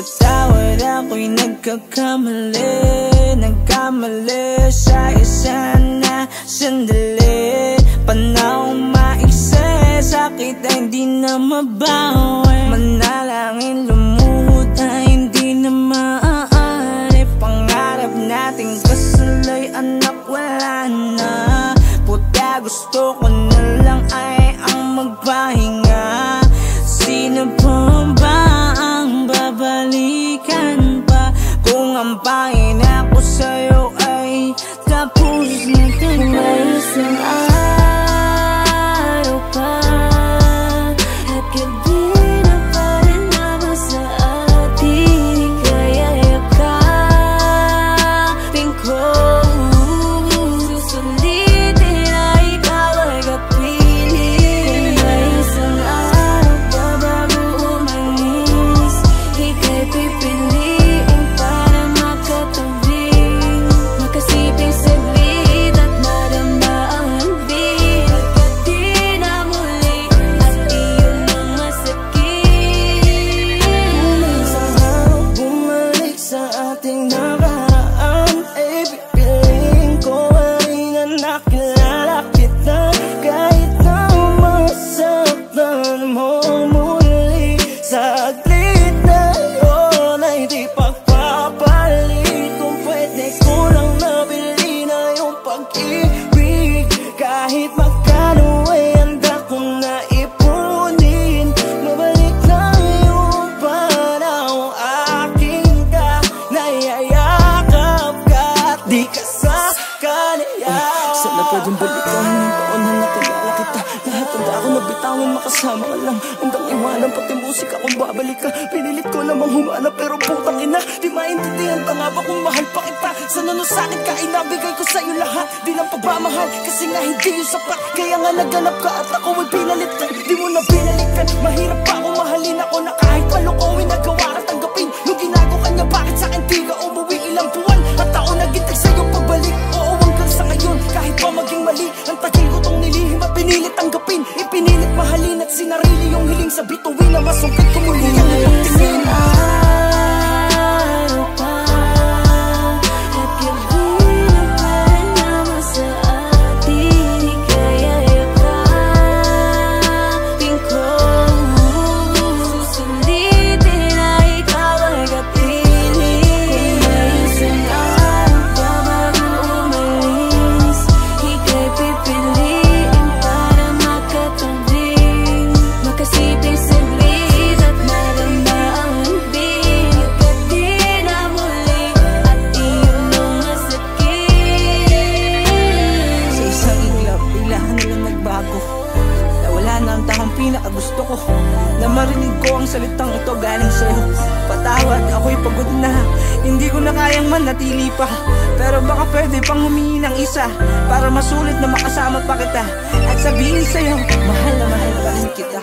Patawad, ako'y nagkamali sa isa na sandali. Panahong maikse, sakit ay hindi na mabawi. Manalangin lumuhod ay hindi na maaari. Pangarap nating kasalay, anak, wala na. Puta, gusto ko na lang ay ang magpahinga. Sino pa ba ang babalikan pa? Kung ang pangina ko sa'yo ay tapos na tayo. May isang araw pa at gabi na pa rin naman sa atin. Kaya yakapin ko, susulitin na ikaw ay kapili. Kung may isang araw pa bago umalis, ika'y pipiliin para makatabi. Makasiping saglit at madama ang hambing. Pagkati na muli at iyon ang masakit. Kung may isang araw bumalik sa ating nakaraan, ay pipiliin ko rin na nakilala kita. Kahit na masaktan mo muli, saglit na yun ay di pagpapalit. Kung pwede ko lang nabili na yung pag-ibig, kahit magkano ay handa kong naipunin. Mabalik lang yung panahong aking ka, nayayakap ka at di ka sa kanila. Sana pwedeng balikan ng taon na nakilala kita. Lahat ang ako na bitawan, makasama ka lang. Hanggang iwanan pati musika kung babalik ka. Pinilit ko namang humanap pero putang ina, di maintindihan tanga ba kung mahal pa kita. Sana no sakit ka, inabigay ko sa'yo lahat. Di lang pagmamahal, kasi nga hindi yung sapat. Kaya nga naganap ka at ako ay pinalitan. Di mo na binalikan, mahirap pa akong mahalin ako na kahit palukawin nagawa at tanggapin. Nung ginago ka niya, bakit sa'kin di ka umuwi? Ilang buwan at taon nagintay sa'yo pagbalik. Oo, hanggang sa ngayon, kahit pa maging mali, ang tagal ko tong nilihim at pinilit tanggapin. Ipinilit mahalin at sinarili yung hiling sa bituin na masungkit ko muli ang ipagtingin. Araw pa at gabi na pa rin naman sa atin. Kaya yakapin ko, susulitin na ikaw ay kapili. Kung may isang araw pa bago umalis, ika'y pipiliin para makatabi. Makasiping saglit at madama ang hambing. Pagkati na muli at iyon ang masakit. Sa isang iglap, biglaan na lang nagbago. Nawala na ang takang pinakagusto ko. Na marinig ko ang salitang ito galing sa'yo. Patawad, ako'y pagod na. Hindi ko na kayang manatili pa. Pero baka pwede pang humingi ng isa, para masulit na makasama pa kita at sabihin sa'yo, mahal na mahal pa rin kita.